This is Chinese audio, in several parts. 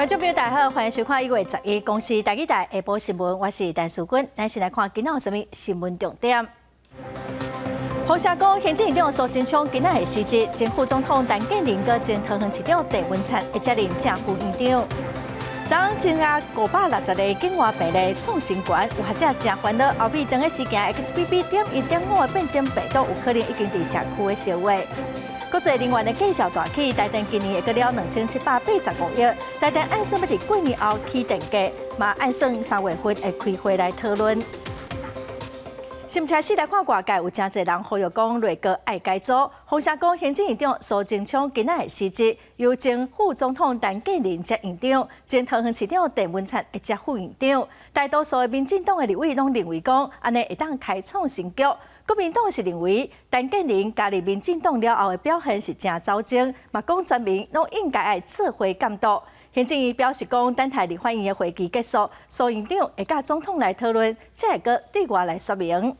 观众朋友大家好，欢迎收看1月11日公司台语台下晡新闻，我是陈淑君。咱先来看今仔有什么新闻重点。洪社讲，行政院长苏贞昌今仔的辞职，前副总统陈建仁佮前桃园市长郑文灿会接任正副院长。昨昏增加560个境外病例创新高，有学者真烦恼，后尾长的事件 XBB.1.5的变种病毒有可能已经伫社区的烧坏。国际能源的计数大起，台电今年会得了2785亿，台电按算要伫过年后起电价，嘛按算3月份会开会来讨论。新车市来看外界有真侪人呼吁讲，内阁爱改组。洪社讲，行政院长苏贞昌今仔会辞职，由前副总统陈建仁接院长，前桃园市长郑文灿会接副院长。大多数的民进党的立委拢认为讲，安尼会当开创新局。国民党是认为陈建仁加入民进党了后的表现是真走精，嘛讲全民拢应该爱做伙监督。行政院表示讲，等待立法院的会期结束，苏院长会甲总统来讨论，才会阁对外来说明。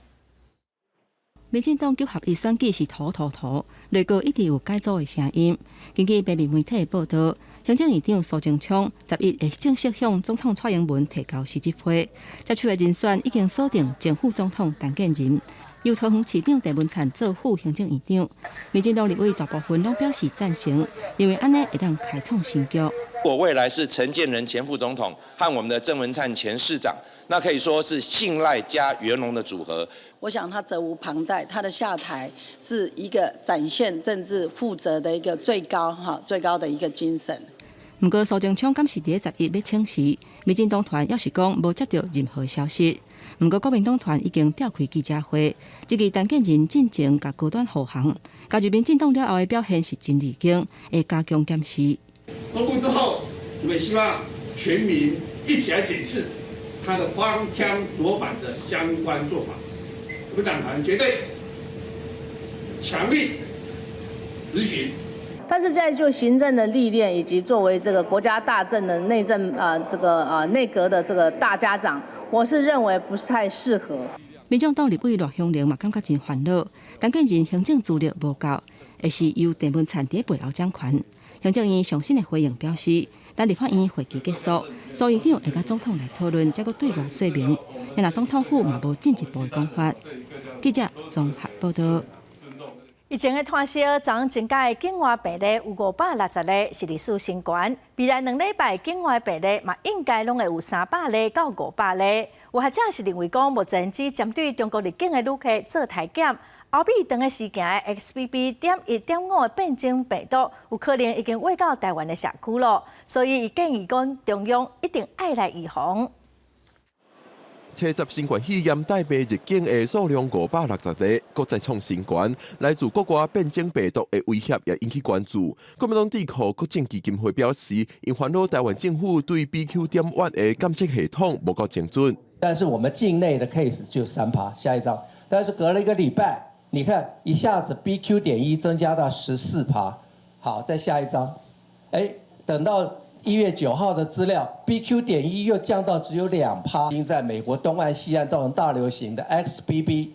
民进党九合一选举是土，内阁一直有改组的声音。根据北面媒体的报道，行政院长苏贞昌11会正式向总统蔡英文提交辞职批，接手的人选已经锁定前副总统陈建仁。由桃园市长郑文灿做副行政院长，民进党立委大部分拢表示赞成，因为安尼会当开创新局。我未来是陈建仁前副总统和我们的郑文灿前市长，那可以说是信赖加圆融的组合。我想他责无旁贷，他的下台是一个展现政治负责的一个最高的一个精神。不过苏贞昌敢是伫11要请辞，民进党团要是讲无接到任何消息。不过国民党团已经召开记者会，质疑陈建仁进前甲高端护航，加入民进党了后的表现是真离经，会加强检视。公布之后，我们希望全民一起来检视他的荒腔走板的相关做法。我们党团绝对强力执行。但是在就行政的历练以及作为这个国家大政的内政内阁的这个大家长，我是认为不是太适合。民众党立委罗香玲嘛感觉真烦恼，陈建仁行政资历无够，会是由郑文灿伫背后掌权。行政院上新的回应表示，等立法院会期结束，苏院长会甲总统来讨论，再搁对外说明。因若总统府嘛无进一步的讲法。记者综合报道。疫情的摊销，昨昏增加的境外病例有560例，是历史新高。未来2礼拜境外病例嘛应该拢会有300例到500例。有学者是认为讲，目前只针对中国入境的旅客做体检。后尾长的时间的 XBB.1.5的变种病毒有可能已经wei到台湾的社区了，所以伊建议讲中央一定爱来预防。70新冠肺炎带病入境的数量560例，国再创新高。来自国外变种病毒的威胁也引起关注。国民党智库国政基金会表示，因烦恼台湾政府对 BQ.1 的监测系统无够精准。但是我们境内的 case 就3%，下一张。但是隔了1个礼拜。你看，一下子 BQ.1 增加到14%，好，再下一张，等到1月9号的资料 ，BQ.1 又降到只有2%。已经在美国东岸、西岸造成大流行的 XBB，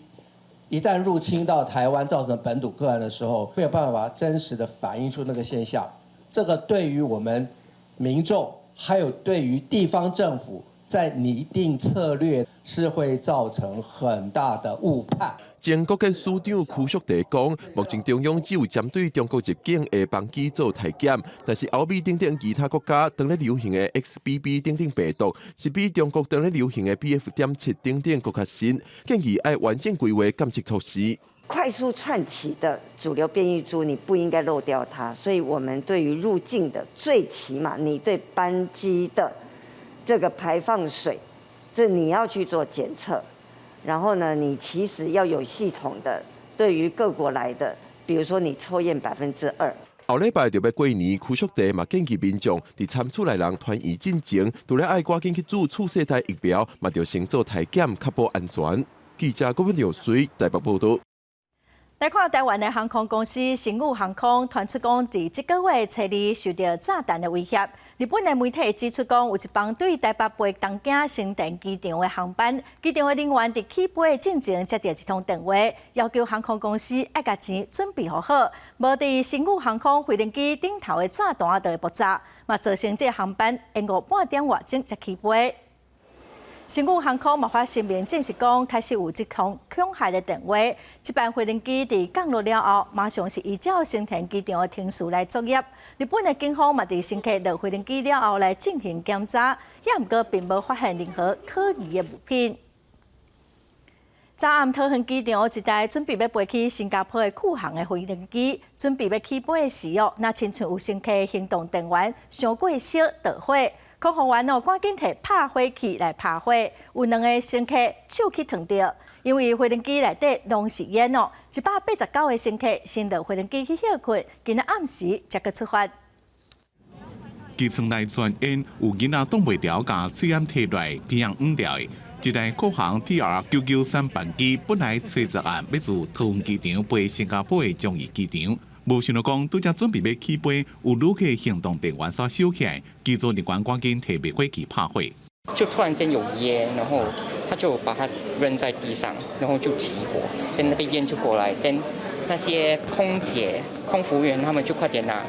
一旦入侵到台湾，造成本土个案的时候，没有办法真实的反映出那个现象。这个对于我们民众，还有对于地方政府，在拟定策略是会造成很大的误判。前国建署长邱淑媞讲，目前中央只有针对中国入境的班机做体检，但是欧美等其他国家当咧流行的 XBB 等病毒，是比中国当咧流行的 BF.7 等更较新，建议要完整规划监测措施。快速窜起的主流变异株，你不应该漏掉它。所以我们对于入境的，最起码你对班机的这个排放水，这你要去做检测。然后呢，你其实要有系统的对于各国来的，比如说你抽验2%。后礼拜就要过年，邱淑媞嘛建议民众伫参出来人团圆进前，除了爱赶紧去注世代疫苗，嘛要先做体检，确保安全。记者郭文耀随台北报道。来看台湾的航空公司星宇航空传出讲，伫这个月初2受到炸弹的威胁。日本的媒体指出讲，有一帮对台北飞东京成田机场的航班，机场的人员伫起飞进前接到一通电话，要求航空公司爱甲钱准备好，无伫星宇航空飞行机顶头的炸弹就会爆炸。嘛造成这航班延误半点外钟才起飞。新宇航空嘛发声明证实讲，开始有这通恐吓的电话。这班飞行机伫降落了后，马上是依照成田机场的停驶来作业。日本的警方嘛伫乘客落飞行机了后来进行检查，也毋过并无发现任何可疑的物品。早暗桃园机场一台准备要飞去新加坡的库航的飞行机，准备要起飞的时哦，那亲像有乘客行动电源伤过烧导火。空服员赶紧摕拍火器来拍火，有2个乘客手去烫着，因为飞行机内底拢是烟哦。189个乘客先落飞行机去休困，今仔暗时才去出发。机舱内全烟，有囡仔挡袂牢，甲水烟摕来，偏向5条的。一台国航 TR993班机本来初10暗要自桃园机场飞新加坡的樟宜机场。无想到讲，拄则准备要起飞，有旅客行动电源所收起来，机组人员赶紧摕灭火器拍火。就突然间有烟，然后他就把它扔在地上，然后就起火，跟那个烟就过来，跟那些空姐、空服员他们就快点拿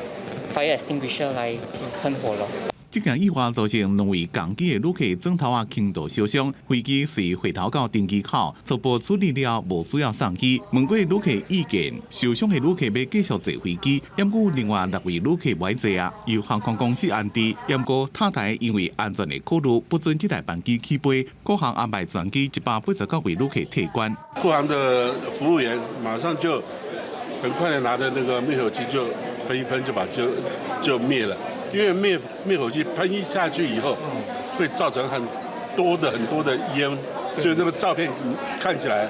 fire extinguisher 来喷火了。这件意外造成2位港机的旅客枕头啊轻度烧伤，飞机随回头到登机口初步处理了，无需要送机。问过旅客意见，受伤的旅客要继续坐飞机，不过另外6位旅客不爱坐啊，由航空公司安置。不过塔台因为安全的考虑，不准这台班机起飞。国航安排全机189位旅客退关。国航的服务员马上就很快的拿着那个灭火器就喷一喷，就灭了。因为灭火器喷一下去以后，会造成很多的烟，所以那个照片看起来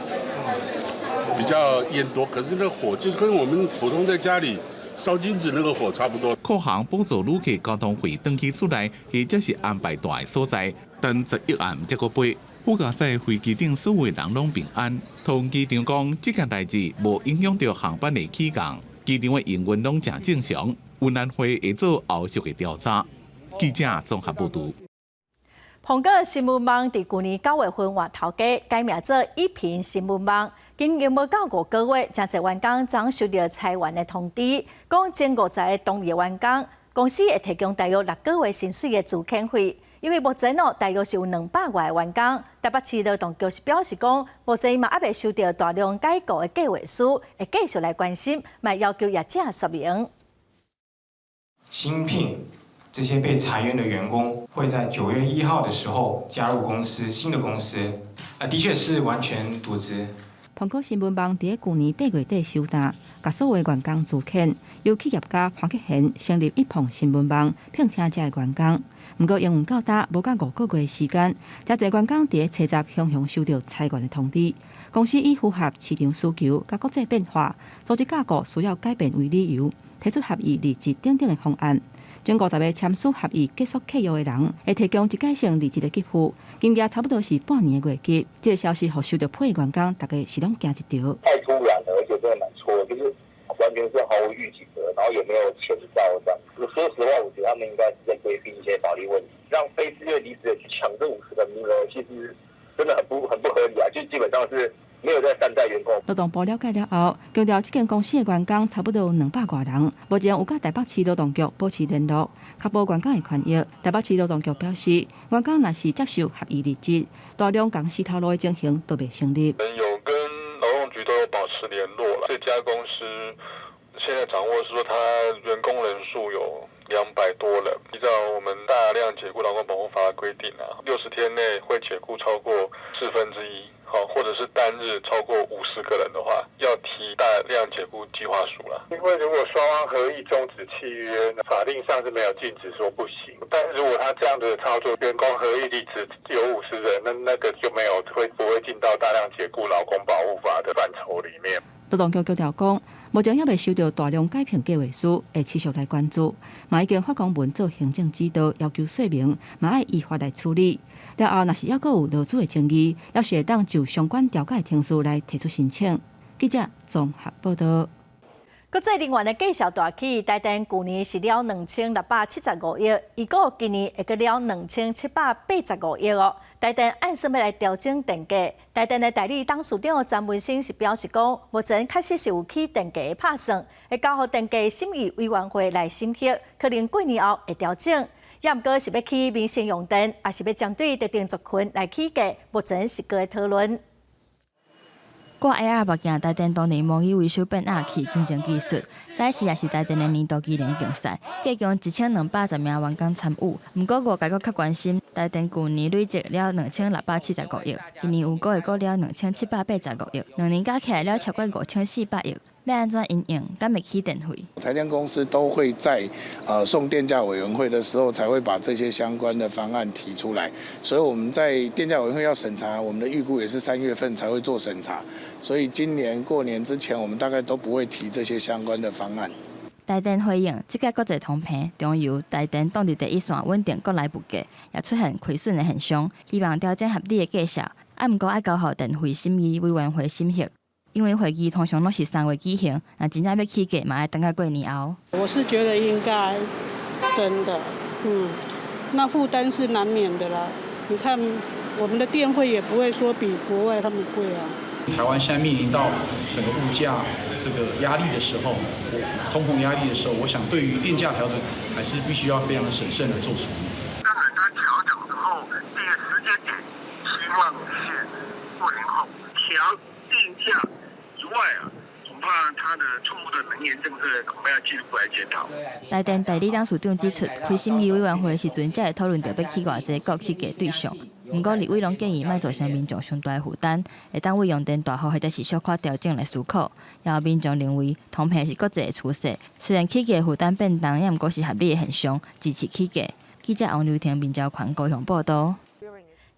比较烟多。可是那火就跟我们普通在家里烧金纸那个火差不多。国航补助旅客交通费登记出来，或者是安排大的所在，等11暗才过飞。不过在飞机顶所有人拢平安。桃园机场讲，这件代志无影响到航班的起降，机场的营运拢正正常。云南会会做后续的调查。记者综合报道。苹果新闻网伫去年9月份换头家，改名做一平新闻网。经营无到5个月，真侪员工总收到裁员的通知，讲前50个同业员工，公司会提供大约6个月薪水的资遣费。因为目前大约是有200外的员工，台北市劳动局是表示讲，目前嘛还未收到大量解雇的计划书，会继续来关心，嘛要求业者说明。新聘这些被裁员的员工会在9月1号的时候加入新的公司，的确是完全独资。苹果新闻网伫去年8月底收单，甲所有员工自遣，由企业家潘克贤成立一碰新闻网，聘请这个员工。不过营运到达无到5个月的时间，真侪员工伫初10向收到裁员的通知。公司以符合市场需求、甲国际变化、组织架构需要改变为理由，提出合意离职等等的方案。前50个签署合意结束契约的人，会提供一改性离职的给付，金额差不多是半年的月给。这个消息互收到批的员工，大家是拢惊一跳。太突然了，而且真的蛮错的，就是完全是毫无预警的，然后也没有前兆这样。说实话，我觉得他们应该是在规避一些法律问题，让非自愿离职的去抢这50个名额，其实真的很不合理啊！就基本上是没有在善待员工。劳动部了解了后，强调这间公司的员工差不多有200多人，目前有甲台北市劳动局保持联络，确保员工的权益。台北市劳动局表示，员工若是接受合意离职，大量公司头路的情形都未成立。有跟劳动局都有保持联络了。这家公司现在掌握是说，它员工人数有200多人。依照我们大量解雇劳工保护法的规定啊，60天内会解雇超过1/4。或者是单日超过50个人的话，要提大量解雇计划书了。因为如果双方合意终止契约，法令上是没有禁止说不行。但是如果他这样的操作，员工合意离职有50人，那个就没有不会进到大量解雇劳工保护法的范畴里面。劳动局强调讲，目前还未收到大量改聘计划书，会持续来关注。嘛已经发公文做行政指导，要求说明，嘛要依法来处理。了后，若是还阁有劳资的争议，要是会当就相关调解程序来提出申请。记者综合报道。国际能源的计数大起，台电去年是了2675亿，预估今年会个了2785亿哦。台电按算要来调整电价，台电的代理董事长詹文生是表示讲，目前确实是有起电价的拍算，会交予电价审议委员会来审核，可能过年后会调整。也毋过是要起民生用电，还是要针对特定族群来起价，目前是搁在讨论。挂 AR 目镜台电当年模拟维修变压器进前技术，这时也是台电的年度技能竞赛，计共1220名员工参与。不过外界阁较关心，台电去年累积了2675亿，今年有会过了2785亿，2年加起来了超过5400亿。要安怎因应？敢会起电费？台电公司都会在送电价委员会的时候，才会把这些相关的方案提出来。所以我们在电价委员会要审查，我们的预估也是3月份才会做审查。所以今年过年之前，我们大概都不会提这些相关的方案。台电回应，即个国际通膨，中油、台电当地第一线稳定国内物价，也出现亏损的现象，希望调整合理的计价。毋过爱交予电费审议委员会审核。因为会议通常都是3月举行，那真正要起价嘛，要等到过年后。我是觉得应该，真的，那负担是难免的啦。你看，我们的电费也不会说比国外他们贵啊。台湾现在面临到整个物价这个压力的时候，通膨压力的时候，我想对于电价调整还是必须要非常审慎的做处理。当然，它调整之后，这个时间点希望是过年后调电价。以外恐怕他的错误的能源政策恐怕要进一步来检讨。台电代理董事长指出，开审议委员会时阵，才会讨论到要起偌济国起价对象。不过，立委拢建议莫造成民众上大的负担，会当为用电大户或者是小可调整来思考。然后民众认为，通膨是国际的趋势，虽然起价负担变重，也毋过是合理的现象，支持起价。记者王刘婷、面交款高雄报道。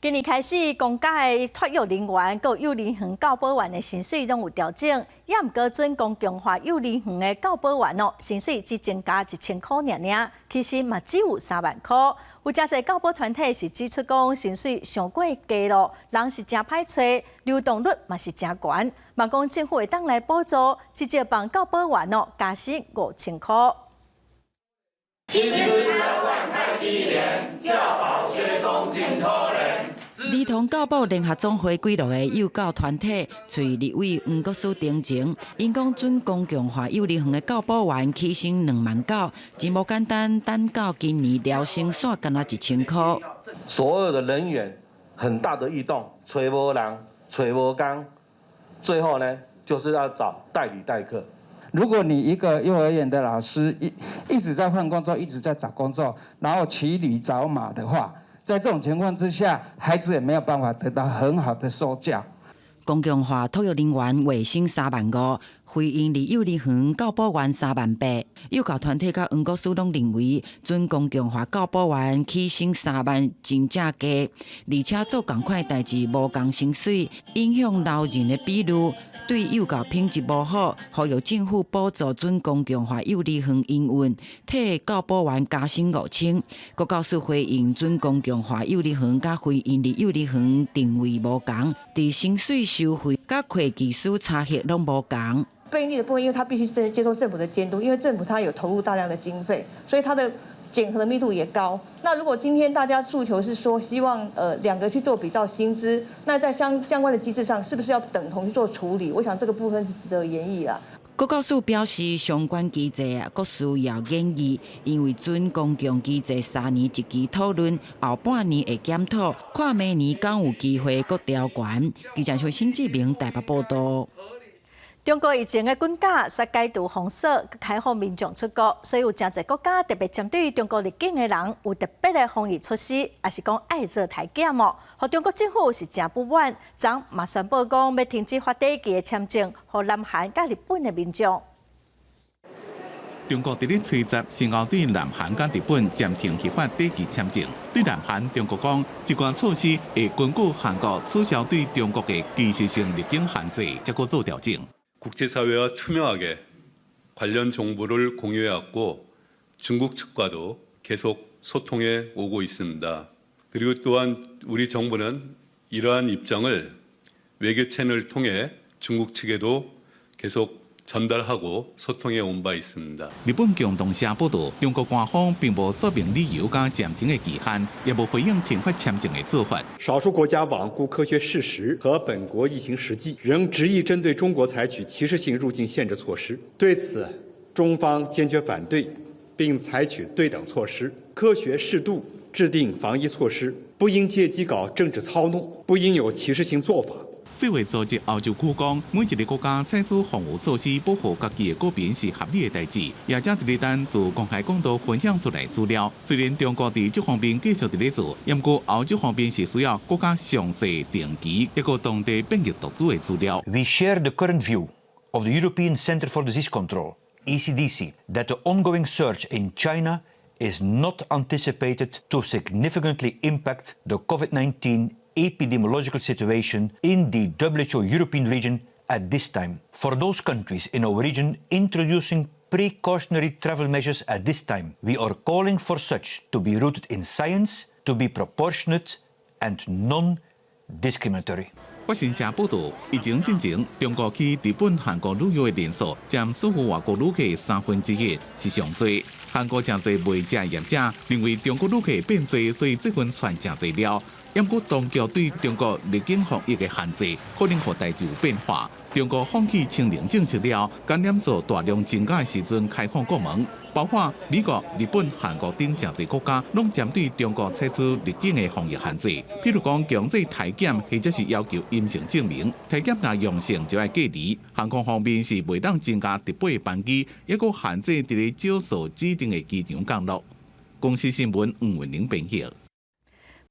今年开始，公家的托育人员、佮幼儿园教保员的薪水拢有调整，也毋过准公共化幼儿园的教保员薪水只增加1000块尔，起薪嘛只有3万块。有真侪教保团体是指出讲，薪水上过低咯，人是真歹找，流动率嘛是真悬。嘛讲政府会当来补助，直接帮教保员加薪5000块。薪资3万太低廉，教保缺工真可怜。儿童教保联合总会几落个幼教团体，随立委黄国书登前，因讲准公共化幼儿园的教保员起薪2万9，真无简单，等到今年调薪线干那1000块。所有的人员很大的异动，找无人，找无工，最后呢，就是要找代理代课。如果你一个幼儿园的老师一直在换工作，一直在找工作，然后骑驴找马的话，在这种情况之下，孩子也没有办法得到很好的受教。公共化托育人员月薪3万5，非营利幼儿园教保员3万8。幼教团体甲黄国书拢认为，准公共化教保员起薪3万真正低，而且做同款代志无共薪水，影响老人的比率。对幼教品质无好，呼吁政府补助准公共化幼儿园营运，替教保员加薪5000。国教署回应，准公共化幼儿园甲非营利幼儿园定位无同，伫薪水收费甲会计师差额拢无同。非营利的部分，因为它必须接受政府的监督，因为政府它有投入大量的经费，所以它的检核的密度也高。那如果今天大家诉求是说希望两个去做比较薪资，那在相关的机制上是不是要等同去做处理？我想这个部分是值得研议啦。国教署表示，相关机制阁需要研议，因为准公共机制3年一期讨论，后半年会检讨，看明年敢有机会阁调悬。记者从新志明台北报道。中国疫情的管辖煞解除封锁，开放民众出国，所以有真侪国家特别针对中国入境的人有特别的防疫措施，也是讲爱做体检哦。和中国政府是真不满，昨嘛宣布讲要停止发短期的签证，和南韩甲日本的民众。中国伫咧初10先后对南韩甲日本暂停核发短期签证。对南韩，中国讲这项措施会根据韩国取消对中国的技术性入境限制，再做调整。 국제사회와 투명하게 관련 정보를 공유해왔고 중국 측과도 계속 소통해 오고 있습니다. 그리고 또한 우리 정부는 이러한 입장을 외교 채널을 통해 중국 측에도 계속 전달하고 소통해 온 바 있습니다. 日本共同社报道，中国官方并无说明理由加暂停的期限，也无回应停发签证的做法。少数国家罔顾科学事实和本国疫情实际，仍执意针对中国采取歧视性入境限制措施。对此，中方坚决反对，并采取对等措施，科学适度制定防疫措施，不应借机搞政治操弄，不应有歧视性做法。 世卫组织欧洲区讲，每一个国家采取防护措施保护家己的国民是合理的代志。业者伫咧等自公开讲道分享出来资料，虽然中国伫这方面继续伫咧做，不过欧洲方面是需要国家详细定期一个当地变异毒株的资料。We share the current view of the European Centre for Disease Control (ECDC) that the ongoing surge in China is not anticipated to significantly impact the COVID-19 epidemiological situation in the WHO European region at this time. For those countries in our region introducing precautionary travel measures at this time, we are calling for such to be rooted in science, to be proportionate and non-discriminatory. 法新社报道，疫情进前，中国去日本、韩国旅游的人数占所有外国旅客1/3，是上多。韩国真侪卖食业者认为中国旅客变多，所以这份传真侪了。 不过，当局对中国入境防疫的限制，可能让代志有变化。中国放弃清零政策了，感染数大量增加的时阵，开放国门，包括美国、日本、韩国等真侪国家，拢针对中国采取入境的防疫限制，譬如讲强制体检，或者是要求阴性证明。体检若阳性就要隔离。航空方面是袂当增加特别的班机，也佫限制伫咧少数指定的机场降落。公司新闻黄文玲编译。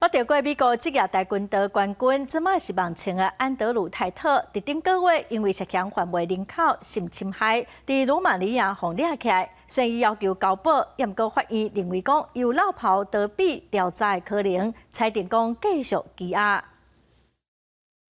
我调过美国职业跆拳道冠军，即卖是网青的安德鲁泰特，伫顶个月因为涉嫌贩卖人口性侵害，伫罗马尼亚被抓起来，所以要求交保。也毋过法院认为讲有落跑逃避调查的可能，裁定讲继续羁押。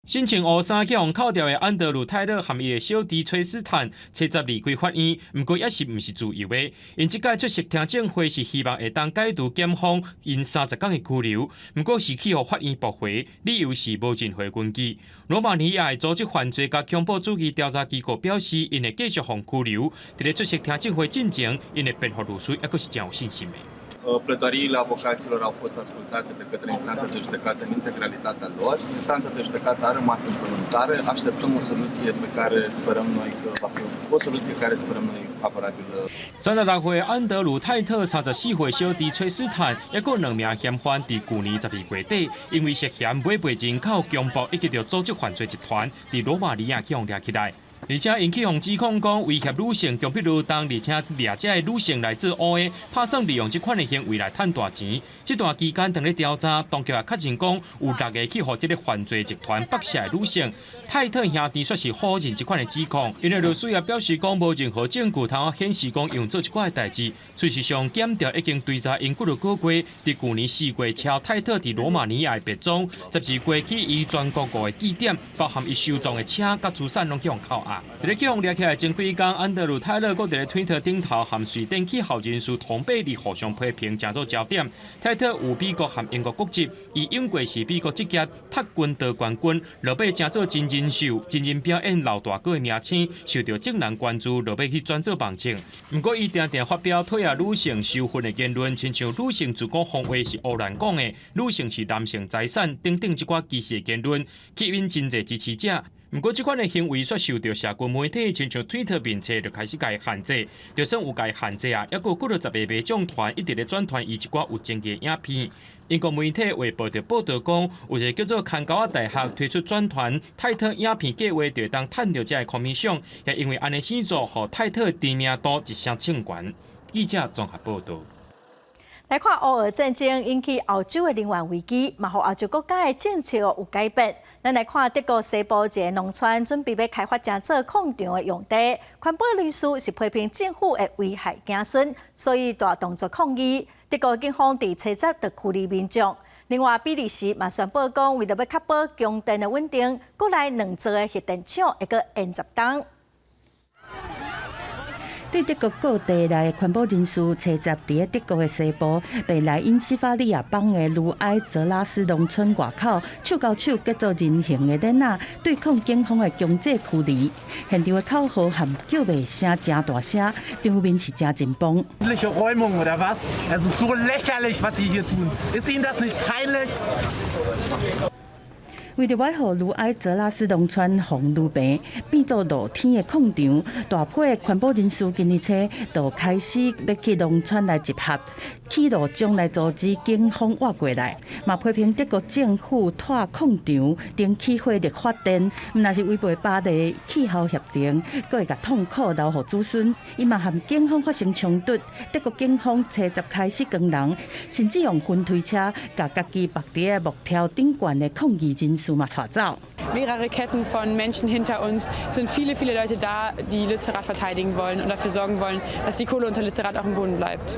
身穿乌衫去互扣掉的安德鲁泰勒和伊的小弟崔斯坦，车閘离开法院，不过也是毋是自由的。因即届出席听证会是希望会当解除检方因30天的拘留，不过是去互法院驳回，理由是无尽回根据。罗马尼亚的组织犯罪甲恐怖主义调查机构表示，因会继续互拘留。伫咧出席听证会进前，因的辩护律师也阁是真有信心的。 Plădăriile avocaților au fost ascultate de către instanța de judecată în integralitatea lor. Instanța de judecată a rămas în pronunțare. Așteptăm o soluție pe care sperăm noi că va fi o soluție care sperăm noi favorabilă. 36岁安德鲁泰特、34岁小弟崔斯坦，也有2名嫌犯伫去年12月底，因为涉嫌买卖人口、强暴以及着组织犯罪集团，伫罗马尼亚去互抓起来。 而且因起互指控讲威胁女性、强迫劳动，而且掠这的女性来自乌的，打算利用这款的行为来赚大钱。这段期间，当咧调查，当局也确认讲有6个去互这个犯罪集团绑架的女性。泰特兄弟说是否认这款的指控，因为律师也表示讲无任何证据通显示讲用做这款的代志。事实上，检调已经追查因几个月，伫去年4月敲泰特伫罗马尼亚的别庄，12月起以全国5个地点，包含伊收藏的车甲资产拢去互扣押。 伫咧去互抓起来前几天，安德鲁泰勒阁伫咧推特顶头含瑞典气候人士同贝利互相批评，成做焦点。泰特有美国和英国国籍，伊用过是美国职业跆拳道冠军，落尾成做真人秀、真人表演老大哥的名称，受到众人关注，落尾去转做网青。不过，伊定定发表退下女性受婚的言论，亲像女性自古防话是胡乱讲的，女性是男性财产等等这寡歧视的言论，吸引真侪支持者。 不过，这款的行为却受到社群媒体，亲像推特面册就开始甲限制。就算有甲限制啊，也有几十个卖奖团一直咧转传伊一寡有争议的影片。英国媒体卫报就报道讲，有一个叫做坎高亚大学推出转传泰特影片计划，就当趁到这个空面上，也因为安尼生做，互泰特知名度一声称悬。记者综合报道。 来看乌俄战争引起欧洲的能源危机，嘛，互欧洲国家的政策有改变。咱来看德国西部一个农村准备要开发正做矿场的用地，环保律师是批评政府的危害子孙，所以大动作抗议。德国警方伫车站就驱离民众。另外，比利时嘛宣布讲，为了要确保供电的稳定，国内2座的核电厂会阁延10天。对德国各地内的环保人士车集伫德国的西部，被莱茵西法利亚邦的卢埃泽拉斯农村外口手交手结作人形的囡仔，对抗警方的强制驱离。现场的口号和叫卖声真大声，场面是真紧绷。Räumung oder was? Es ist so lächerlich, was Sie hier tun. Ist Ihnen das nicht peinlich? 为着要让卢埃泽拉斯农村防愈平，变作露天的矿场，大批的环保人士今日车就开始要去农村来集合，企图将来阻止警方挖过来，嘛批评德国政府拖矿场等起火力发电，若是违背巴黎气候协定，佫会甲痛苦留予子孙。伊嘛和警方发生冲突，德国警方车集开始攻人，甚至用分推车甲家己绑伫木条顶悬的抗议人士。 Mehrere Ketten von Menschen hinter uns sind viele Leute da, die Lützerath verteidigen wollen und dafür sorgen wollen, dass die Kohle unter Lützerath auch im Boden bleibt.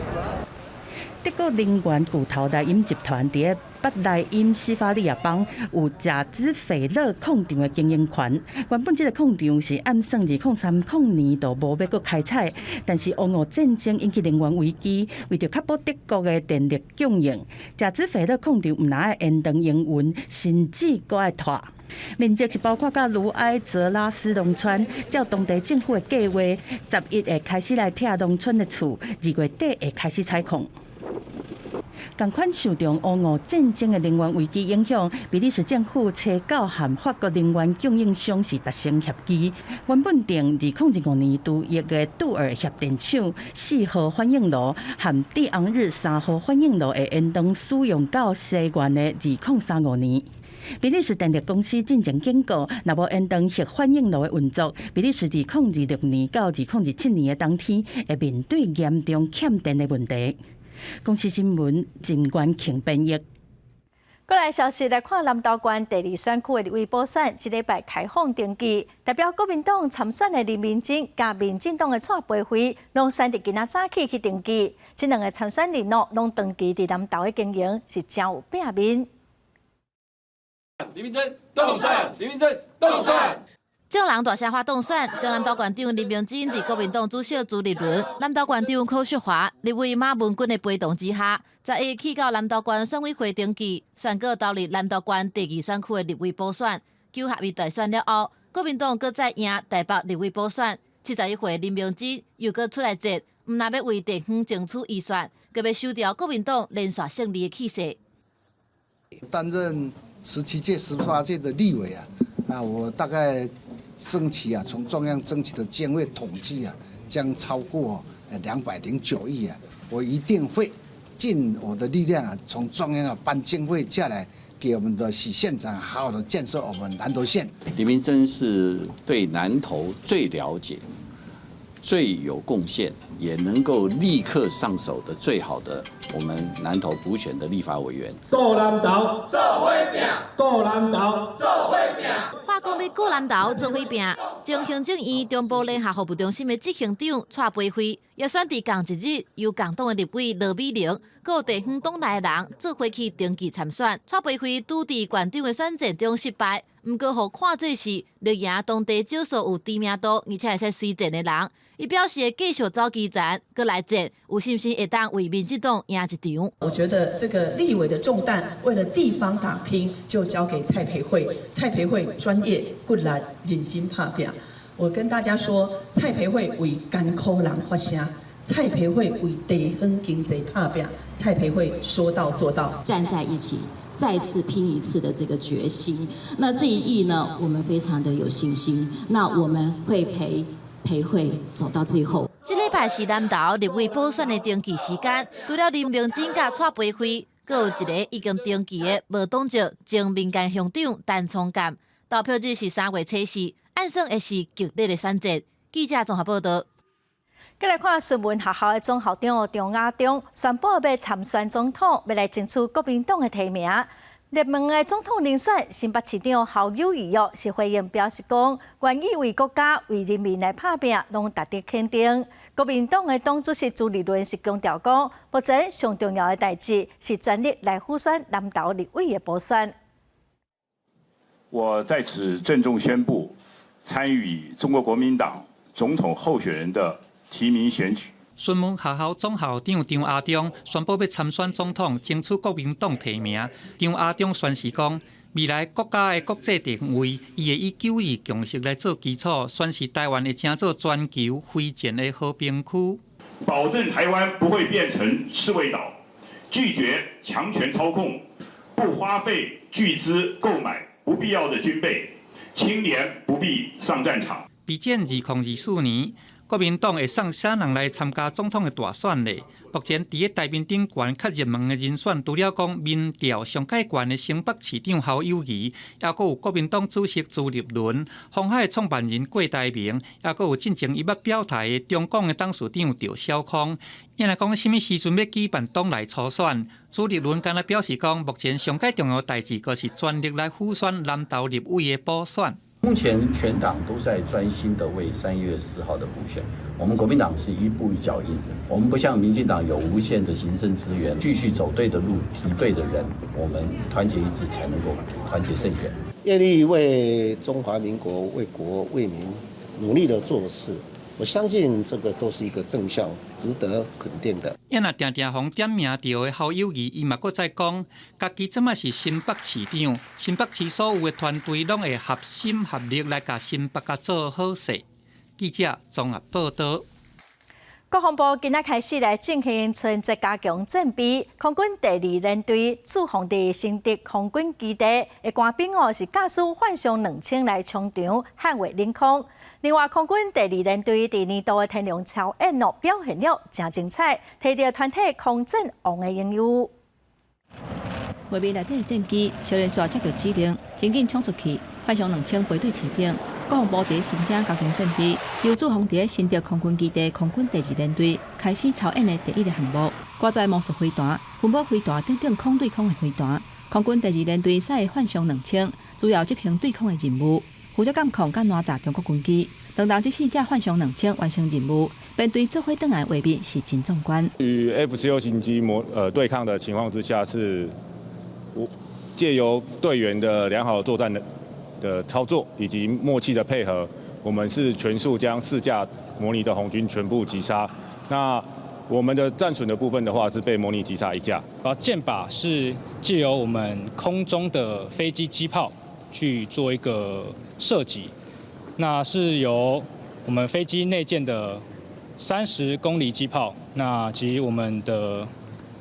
德国能源巨头莱茵集团伫北莱茵西法利亚邦有甲兹斐勒矿场的经营权。原本这个矿场是按算2003年就无要搁开采，但是俄乌战争引起能源危机，为着确保德国的电力供应，甲兹斐勒矿场唔但要延长营运，甚至搁要拖。 面积是包括甲卢埃泽拉斯农村，照当地政府的计划，11会开始来拆农村的厝，2月底会开始采矿。 同款受到俄乌战争的能源危机影响，比利时政府初稿和法国能源供应商是达成协议。原本定2025年度1月杜尔协电厂4号反应炉和蒂昂日3号反应炉会延长使用到西元的2035年。 比利时电力公司进前警告，若无延长核反应炉的运作，比利时2026年到2027年的冬天会面对严重欠电的问题。公司新闻陈元庆编译。过来消息来看，南投县第2选区的立委补选，这礼拜开放登记，代表国民党参选的林明珍加民进党的蔡培慧，拢选伫今仔早起去登记。这两个参选人拢登记伫南投的经营是真有拼面。 林明珍当选，林明珍当选。众人大声发动选，将南投县长林明珍伫国民党主席朱立伦、南投县长柯淑华、立委马文君的陪同之下，11去到南投县选委会登记，宣告投入南投县第2选区的立委补选。9合一大选了后，国民党搁再赢台北立委补选，71岁林明珍又搁出来接，唔但要为地方争取预算，搁要收掉国民党连续胜利的气势。担任17届、18届的立委我大概争取从中央争取的经费统计将超过209亿我一定会尽我的力量从中央搬经费下来，给我们的许县长好好的建设我们南投县。林明珍是对南投最了解、最有贡献，也能够立刻上手的最好的我们南投补选的立法委员。顾南投做伙拼，顾南投做伙拼。话讲要顾南投做伙拼，从行政院中部联合服务中心的执行长蔡培慧，也选伫同一日由共党的立委罗美玲，各地方党内的人做伙去登记参选。蔡培慧拄伫县长的选战中失败，毋过互看做是绿营当地少数有知名度而且会使随战的人。伊表示会继续走基层，搁来战，有信心会当为民进党赢一场。我觉得这个立委的重担，为了地方打拼，就交给蔡培慧。蔡培慧专业、骨力、认真拍拼。我跟大家说，蔡培慧为艰苦人发声，蔡培慧为地方经济拍拼，蔡培慧说到做到，站在一起。再次拼一次的这个决心，那这一役呢，我们非常的有信心。那我们会培慧走到最后。这礼拜是南投立委补选的登记时间，除了林明珍甲蔡培慧，阁有一个已经登记的无党籍前民间乡长陈聪干。投票日是3月初4，按算会是激烈的选战。记者综合报道。再来看顺文学校的总校长张亚中宣布要参选总统，要来争取国民党的提名。热门的总统人选，新北市长侯友宜是回应表示讲，愿意为国家、为人民来拍拼，拢值得肯定。国民党的党主席朱立伦是强调讲，目前上重要的代志是全力来辅选南投立委的补选。我在此郑重宣布，参与中国国民党总统候选人的提名选举。孙文学校总校长张亚中宣布要参选总统，争取国民党提名。张亚中宣示讲，未来国家的国际定位，伊会以9·2共识来做基础，宣示台湾会成做全球非战的和平区。保证台湾不会变成刺猬岛，拒绝强权操控，不花费巨资购买不必要的军备，青年不必上战场。备战2024年。国民党会送啥人来参加总统的大选呢？目前伫个台面顶悬较热门的人选，除了讲民调上界悬的新北市长侯友宜，也阁有国民党主席朱立伦、鸿海创办人郭台铭，也阁有进前伊要表态的中共的董事长赵少康。因来讲，什么时阵要举办党内初选？朱立伦刚才表示讲，目前上界重要代志，就是全力来辅选南投立委的补选。目前全党都在专心的为3月4号的补选，我们国民党是一步一脚印，我们不像民进党有无限的行政资源，继续走对的路，提对的人，我们团结一致才能够团结胜选。愿意为中华民国、为国为民努力的做事，我相信这个都是一个正向、值得肯定的。因若定定互点名掉的侯友宜，伊嘛搁再讲，家己即马是新北市长，新北市所有的团队拢会合心合力来甲新北甲做好势。记者综合报道。国防部今仔开始来进行春节加强战备，空军第2联队驻防伫新竹空军基地的官兵是驾驶幻象2000来冲场捍卫领空。另外，空军第2联队伫年度的天龙操演表现了真精彩，摕到团体空战王的荣誉。画面内底的战机，小连续接到指令，紧紧冲出去，幻象2000飞对天顶。国防部伫新增加强战备，由驻防伫新竹空军基地空军第2联队开始操演的第1个项目，挂载魔术飞弹、云母飞弹等等空对空的飞弹。空军第2联队使的幻象2000，主要执行对空的任务，负责监控甲拦查中国军机。当这4架幻象2000完成任务，编队做伙登来画面是真壮观。与 F-16型机对抗的情况之下，是借由队员的良好作战的操作以及默契的配合，我们是全数将4架模拟的红军全部击杀。那我们的战损的部分的话，是被模拟击杀1架。箭靶是借由我们空中的飞机机炮去做一个射击，那是由我们飞机内建的30公里机炮，那及我们的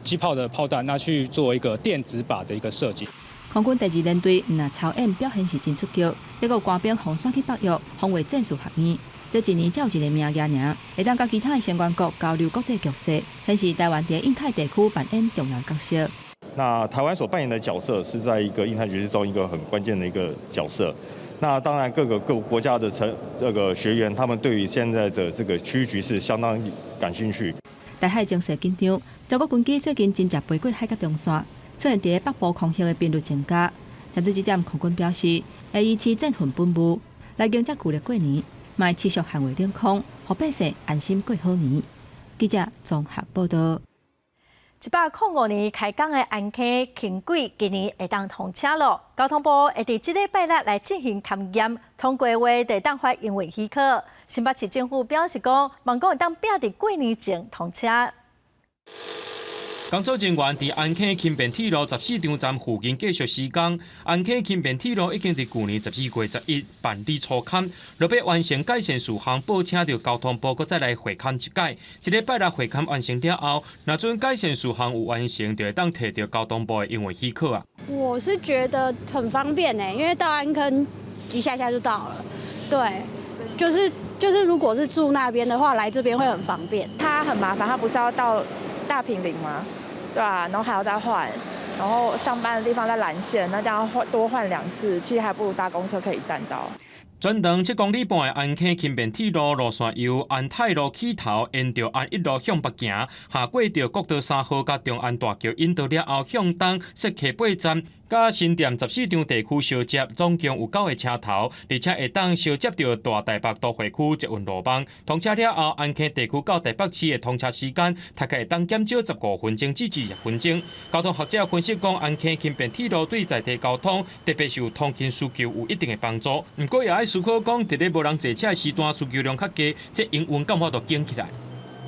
机炮的炮弹，那去做一个电子靶的一个射击。空军第2联队那操演表现是真出色，也有官兵互选去北约，防卫战术合意。这一年才有一个名额尔，会当甲其他的相关国交流国际局势，显示台湾在印太地区扮演重要角色。那台湾所扮演的角色是在一个印太局势中一个很关键的一个角色。那当然，各国家的学员，他们对于现在的这个区域局势相当感兴趣。台海情势紧张，中国军机最近真正飞过海峡中线。出现伫北部空袭的频率增加，针对这点，空军表示会依次振奋本部，来迎接旧历过年，卖持续捍卫领空，让百姓安心过好年。记者综合报道。105年开工的安溪轻轨今年会当通车咯。交通部会伫这礼拜六来进行勘验，通过话就当发营运许可。新北市政府表示讲，望讲会当拼伫过年前通车。工作人员伫安溪轻便铁路14场站附近继续施工。安溪轻便铁路已经伫去年12月11日办理初勘，若要完成改善事项，报请着交通部搁再来会勘一届。这礼拜六会勘完成了后，若准改善事项有完成，就会当摕到交通部的营运许可啊。我是觉得很方便因为到安坑一下下就到了。对，就是如果是住那边的话，来这边会很方便。它很麻烦，它不是要到大坪林吗？对啊，然后还要再换，然后上班的地方在蓝线，那这样多换2次，其实还不如搭公车可以站到。全长7公里半的安溪轻便铁路路线由安泰路起头，沿着安一路向北行，下过着国道3号甲中安大桥，引导了后向东设客8站，甲新店14场地区相接，总共有9个车头，而且会当相接到大台北都会区捷运路网。通车了后，安坑地区到台北市的通车时间大概会当减少15分钟至20分钟。交通学者分析讲，安坑轻便铁路对在地交通，特别是有通勤需求有一定的帮助。不过也要思考讲，伫咧无人坐车的时段，需求量较低，这营运干法都紧起来。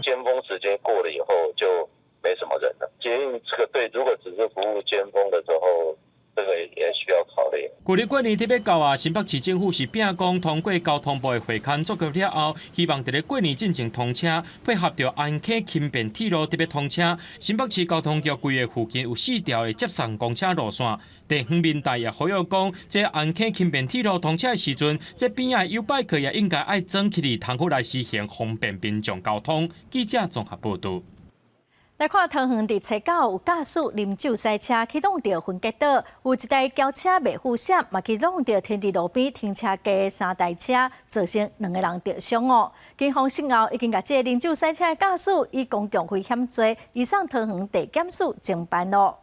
尖峰时间过了以后，就没什么人了。捷运这个对，如果只是服务尖峰的时候。这个也需要考虑。旧历过年特别到新北市政府是摒讲通过交通部的会勘作业了后，希望在咧过年进行通车，配合着安溪轻便铁路特别通车。新北市交通局规划附近有4条的接送公车路线。地方民代也呼吁讲，这安溪轻便铁路通车的时阵，这边仔U bike客也应该爱装起嚟，通好来实行方便民众交通。记者综合报道。来看桃园伫车九有驾驶啉酒赛车启动着分隔岛，有一台轿车未护闪，嘛启动着停伫路边停车架的3台车，造成2个人着伤哦。警方事后已经甲这啉酒赛车的驾驶以公共危险罪移送桃园地检署侦办咯。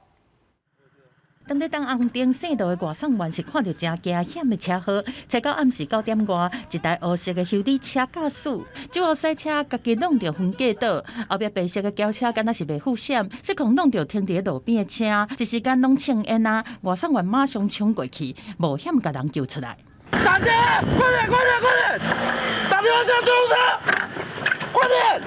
当咧当红灯省道的外送员是看到真惊险的车祸，才到暗时9点外，一台黑色的修理车驾驶酒后赛车，家己弄到分隔岛，后壁白色的轿车敢若是袂护闪，失控弄到停伫路边的车，一时间拢呛烟啊！外送员马上冲过去，冒险甲人救出来。打电话，快点，快点，快点！打电话叫救护车，快点！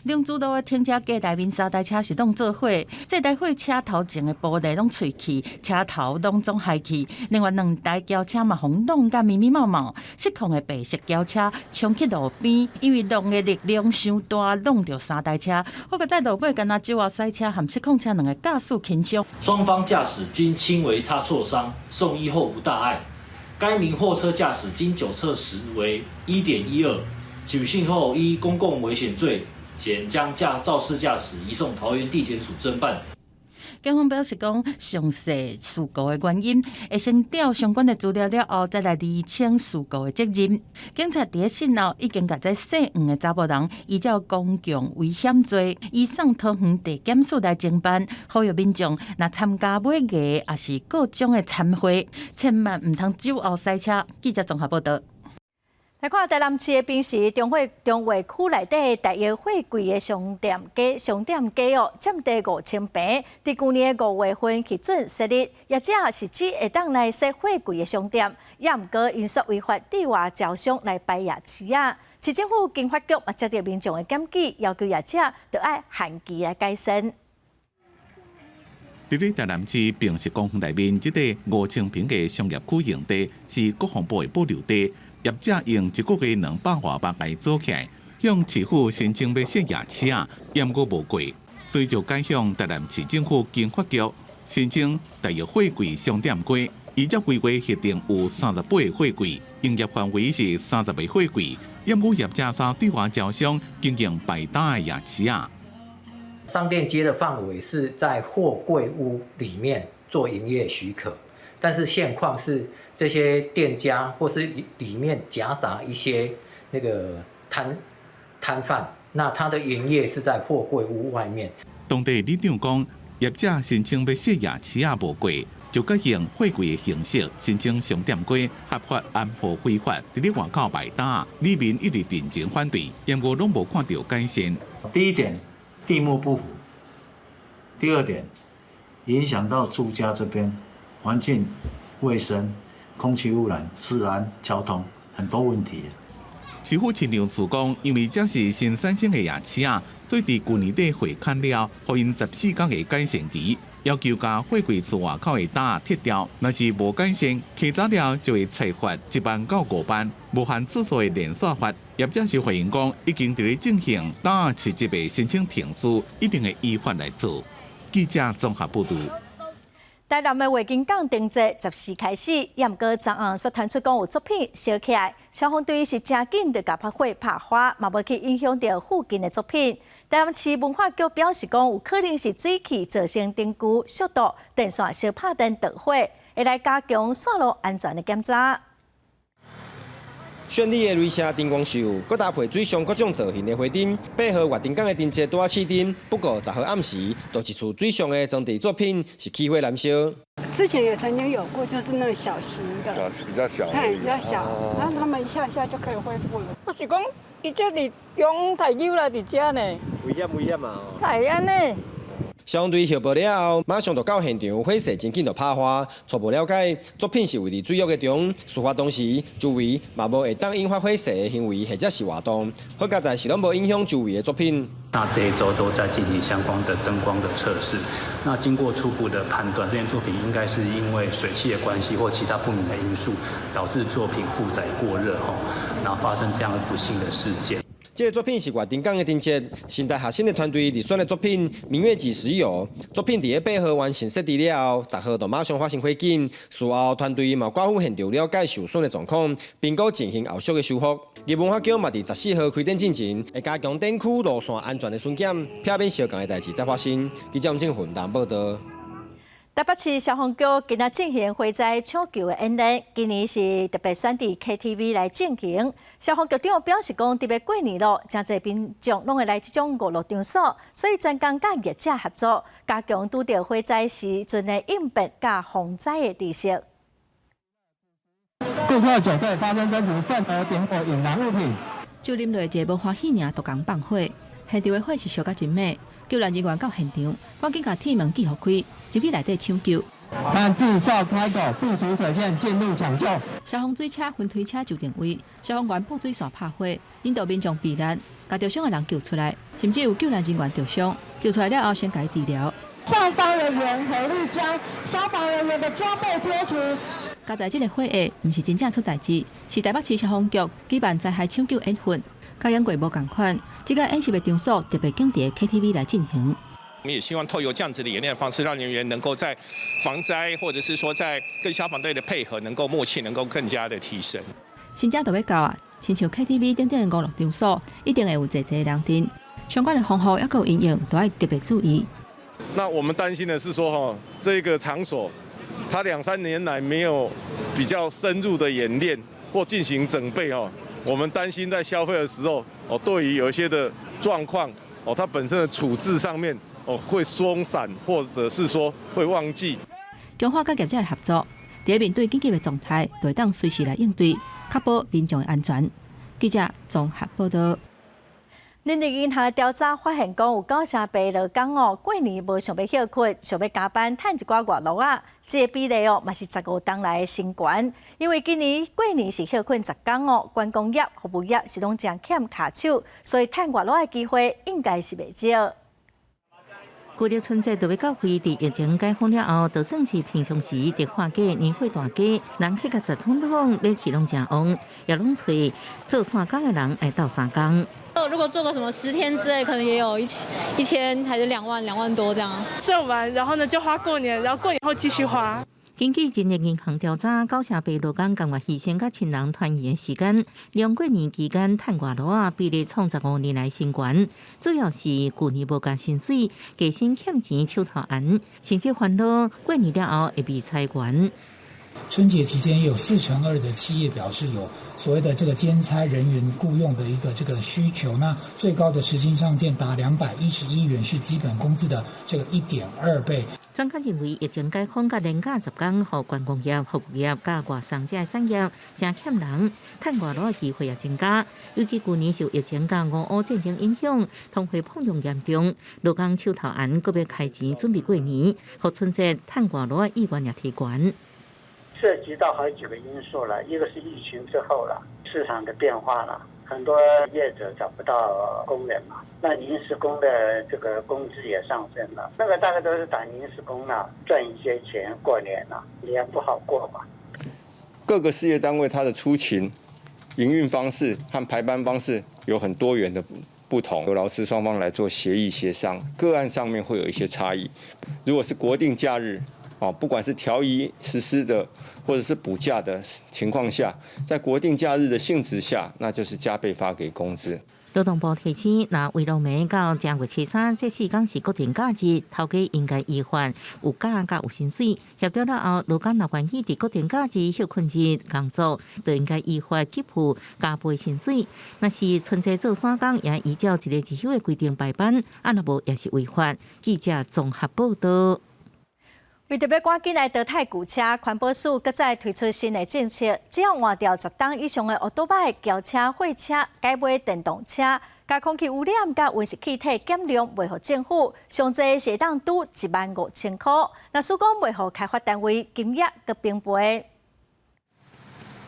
龙珠路的停车架内面3台车是拢做伙，这台火车头前的玻璃拢碎去，车头拢总坏去。另外2台轿车嘛，轰弄甲密密麻麻，失控的白色轿车冲去路边，因为弄的力量伤大，弄到3台车。我个在路尾敢若酒后赛车和失控车2个驾驶轻伤，双方驾驶均轻微擦挫伤，送医后无大碍。该名货车驾驶经酒测时为1.12，举讯后依公共危险罪。现将肇事驾驶移送桃园地检署侦办。警方表示讲，详细事故的原因会先调相关的资料了后，再来厘清事故的责任。警察伫讯后已经把这姓黄的查某人依照公共危险罪移送桃园地检署来侦办。呼吁民众若参加买艺也是各种的参会，千万唔通酒后赛车。记者综合报道。来看台南市的平时中华区内底大约货柜的商店街哦，占地5000平。伫去年的5月份批准设立，业者是指会当来设货柜的商店，也毋过因说违法对外招商来摆夜市啊。市政府经发局嘛接到民众的检举，要求业者要爱限期来改善。伫咧台南市平实公园内面，即个5000平的商业区用地是国防部的保留地。业者用1个月200多万来做起来，向市府申请要设夜市啊，验过无过，所以就改向台南市政府经发局申请大约货柜商店街，伊则规划核定有38个货柜，营业范围是30个货柜，验过业者所对外招商经营百搭的夜市啊。商店街的范围是在货柜屋里面做营业许可。但是现况是，这些店家或是里面夹杂一些那个摊贩，那他的营业是在货柜屋外面。当地里长讲，业者申请要设夜市啊无过，就改用货柜的形式申请商店街，合法安保非法，伫咧外口摆搭，里面一直定情反对，因我拢无看到改善。第一点，地目不符；第二点，影响到住家这边。环境卫生、空气污染、治安、交通很多问题。市府清凉处讲，因为这是新产生的夜市啊，所以伫去年底会勘了，互因14天的改善期，要求甲货柜厝外口的搭撤掉。若是无改善，起早了就会裁罚1万到5万，无限次数的连续罚。业者是回应讲，已经伫咧进行搭设置的申请停书，一定会依法来做。记者综合报道。台南的维金港定节14开始，也毋过昨暗却传出讲有作品烧起来，消防队是真紧就甲拍火拍花，嘛无去影响到附近的作品。台南市文化局表示讲，有可能是水汽造成灯具速度、电线烧拍灯导火，会来加强线路安全的检查。绚丽的镭射灯光秀，佮搭配水上各种造型的花灯，配合月灯港的灯节多起灯。不过10号暗时，都一处水上的装置作品是起火燃烧。之前也曾经有过，就是那个小型的，比较小，比较小，然后他们一下就可以恢复了。我是讲，伊这里用太久了，伫遮呢。危险嘛！太安呢。消防队获报了后，马上就到现场，火势真紧就拍花。初步了解，作品是位伫水域的中，事发当时周围嘛无会当引发火势的行为或者是活动。好在在是拢无影响周围的作品。那这一周都在进行相关的灯光的测试。那经过初步的判断，这件作品应该是因为水汽的关系或其他不明的因素，导致作品负载过热然后发生这样不幸的事件。这个作品是月灯港的灯节，新大核心的团队伫选的作品《明月几时有》。作品伫个配合完成设计了后，10号就马上发生火警。事后团队嘛赶赴现场了解受损的状况，并搁进行后续的修复。日文化局嘛伫14号开展进程，会加强灯区路线安全的巡检，避免相同的代志再发生。记者吴正混淡报道。台北市消防局今仔进行火灾抢救的演练，今年是特别选伫 KTV 来进行。消防局长表示讲，特别过年咯，真侪民众拢会来这种娱乐场所，所以专工甲业者合作，加强拄到火灾时阵的应变甲防灾的知识。顾客酒醉发生争执，愤而点火引燃物品。就啉落一个无欢喜尔，独工放火，现场的火是烧甲真猛。救援人员到现场，赶紧把铁门击互开，入去内底抢救。参自售开口，部署水线进入抢救。消防水车、分推车就定位，消防员布水线拍火，引导民众避难，把受伤的人救出来，甚至有救援人员受伤，救出来了后先给治疗。消防人员合力将消防人员的装备脱除。加在这个火下，不是真正出代志，是台北市消防局举办灾害抢救演训。甲演过无共款，这个演习的场所特别选伫 KTV 来进行。我们也希望透过这样子的演练的方式，让人员能够在防灾，或者是说在跟消防队的配合，能够默契能够更加的提升。新正就要到亲像 KTV 等等的娱乐场所，一定会有侪人阵，相关的防护也有阴影，都要特别注意。那我们担心的是说，这个场所它2-3年来没有比较深入的演练或进行整备我们担心在消费的时候对于有一些的状况它本身的处置上面会松散，或者是说会忘记。强化甲业者的合作，在面对紧急的状态，就会当随时来应对，确保民众的安全。记者综合报道。人力银行的调查发现，讲有9成爸老公过年无想要休困，想要加班赚一寡外劳啊，这个比例嘛是15冬来的新高。因为今年过年是休困10天观光业、服务业是拢正欠卡手，所以赚外劳的机会应该是袂少。旧历春节就要到回伫疫情解封了后，就算是平常时伫化假、年货大假，人客甲10通买起拢真旺，也拢找做3工的人来斗3工。如果做个什么10天之类，可能也有1000还是2万多这样。赚完，然后呢就花过年，然后过年后继续花。根据人力银行调查，9成爸老公甘愿牺牲甲亲人团圆的时间，用过年期间赚外劳啊比例创15年来新高。主要是旧年无加薪水，加薪欠钱手头闲，甚至烦恼过年了后会被裁员。春节期间有42%的企业表示有所谓的这个兼差人员雇用的一个这个需求，那最高的时薪上限达211元，是基本工资的这个1.2倍。专家认为，疫情解封甲连假10天，互观光业、服务业甲外送这产业正欠人，赚外劳的机会也增加。尤其去年受疫情甲俄乌战争影响，通货膨胀严重，劳工手头闲，搁要开钱准备过年，互春节赚外劳的意愿也提高。涉及到好几个因素了，一个是疫情之后了，市场的变化了，很多业者找不到工人嘛，那临时工的这个工资也上升了，那个大概都是打临时工了，赚一些钱过年了，年不好过吧。各个事业单位它的出勤、营运方式和排班方式有很多元的不同，由劳资双方来做协议协商，个案上面会有一些差异。如果是国定假日，不管是调仪实施的，或者是补假的情况下，在国定假日的性质下，那就是加倍发给工资。劳动部提醒，若为落暝到正月初3这4天是国定假日，头家应该依法有假甲有薪水。协调了后，如果若愿意伫国定假日休困日工作，就应该依法给付加倍薪水。若是春节做3天，也依照一个一休的规定排班，若无也是违法。记者综合报道。为特别赶紧来淘汰旧车，环保署搁再推出新的政策，只要换掉10吨以上的奥多拜、轿车、货车，改买电动车，甲空气污染、甲温室气体减量，袂互政府上济是当拄15000块。若是讲袂互开发单位，金额搁并倍。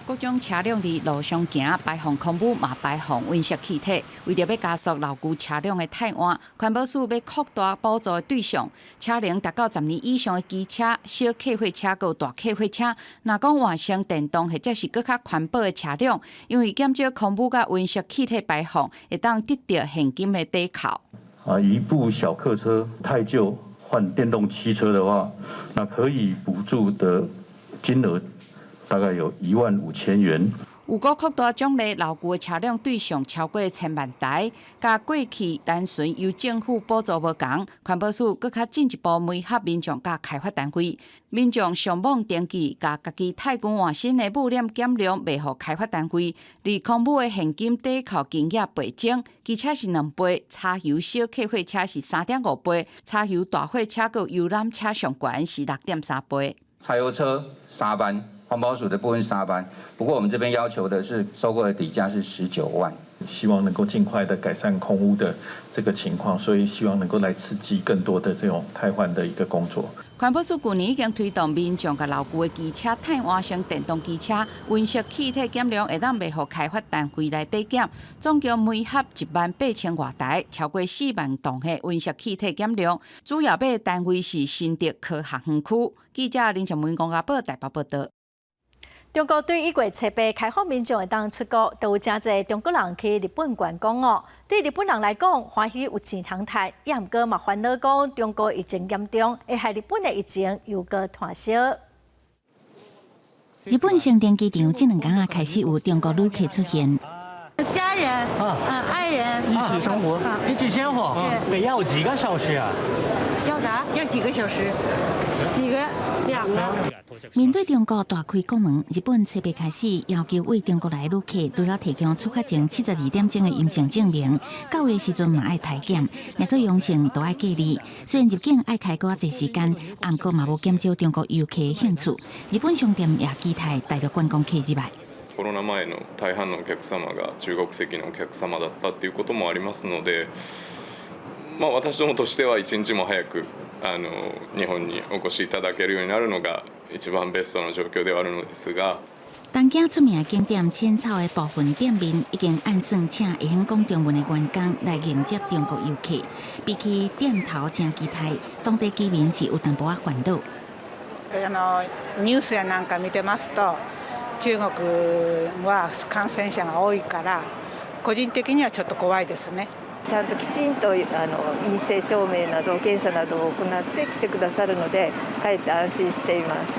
各种车辆伫路上行，排放空污嘛排放温室气体。为着要加速老旧车辆的汰换，环保署要扩大补助的对象，车龄达到10年以上的机车、小客货车、佮大客货车。若讲换成电动或者是更较环保的车辆，因为减少空污甲温室气体排放，会当得到现金的抵扣。一部小客车汰旧换电动汽车的话，那可以补助的金额大概有15000元。有国扩大奖励老旧的车辆对象超过1000万台，甲过去单纯由政府补助无同，环保署更较进一步媒合民众甲开发单位，民众上网登记，甲家己汰旧换新的污染减量，袂互开发单位，离空污的现金抵扣金额倍增，机车是2倍，柴油小客货车是3.5倍，柴油大货车佮游览车上悬是6.3倍。柴油车3班。环保署的部分3班，不过我们这边要求的是收购的底价是19万，希望能够尽快的改善空污的这个情况，所以希望能够来刺激更多的这种汰换的一个工作。环保署去年已经推动民众甲老旧的机车汰换成电动机车，温室气体减量会当袂互开发单位来抵减，总共每盒18000多台，超过4万吨的温室气体减量。主要买单位是新竹科学园区。记者林长文公家报台北报道。中国对1月7日开放民众会当出国，都有真侪中国人去日本观光哦。对日本人来讲，欢喜有钱通赚，也毋过嘛烦恼讲中国疫情严重，会害日本的疫情又搁拖烧。日本成田机场这2天开始有中国旅客出现。家人爱人一起生活，一起生活，得要几个小时啊？要啥？要几个小时？几个？2个。面对中国大开国门，日本7日开始要求为中国来旅客除了提供出发前72点钟的阴性证明，9月时阵嘛爱体检，连做阳性都爱隔离。虽然入境爱开搁较侪时间，不过嘛无减少中国游客的兴趣。日本商店也期待带着观光客入来。コロナ前の大半のお客様が中国籍のお客様だったっていうこともありますので、私どもとしては一日も早く日本にお越しいただけるようになるのが一番ベストの状況ではあるのですが。东京出名的景点浅草的部分店面已经按算请会晓讲中文的员工来迎接中国游客，比起店头请机台，当地居民是有淡薄仔烦恼。ニュースやなんか見てますと、中国は感染者が多いから、個人的にはちょっと怖いですね。ちゃんときちんと陰性証明など検査などを行って来てくださるので、かえって安心しています。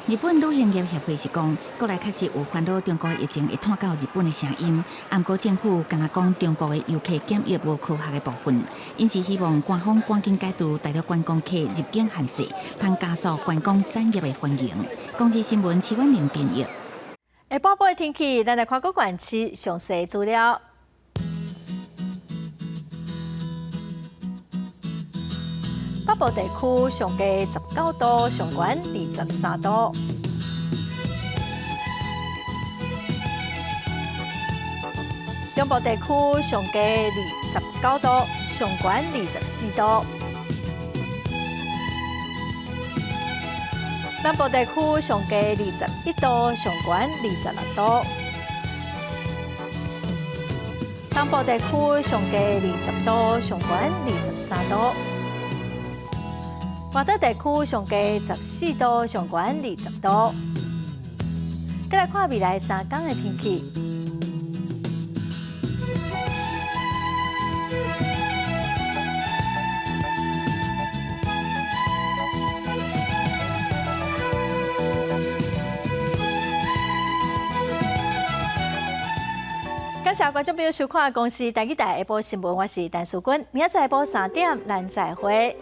日本旅行业协会是讲，国内确实有烦恼中国疫情会拖到日本的声音，不过政府敢若讲中国的游客检疫无科学的部分，因是希望官方赶紧解除大陆观光客入境限制，通加速观光产业的繁荣。公司新闻齐婉玲编译。下晡的天气，咱来看各县市详细资料。北部地区上低19度，上悬23度。中部地区上低29度，上悬24度。南部地区上低21度，上悬26度。东部地区上低20度，上悬23度。华德地区上低14度，上悬20度。再来看未来3天的天气。感谢观众朋友收看《公司台语台下晡新闻》，我是陈淑君，明仔载下晡3点咱再会。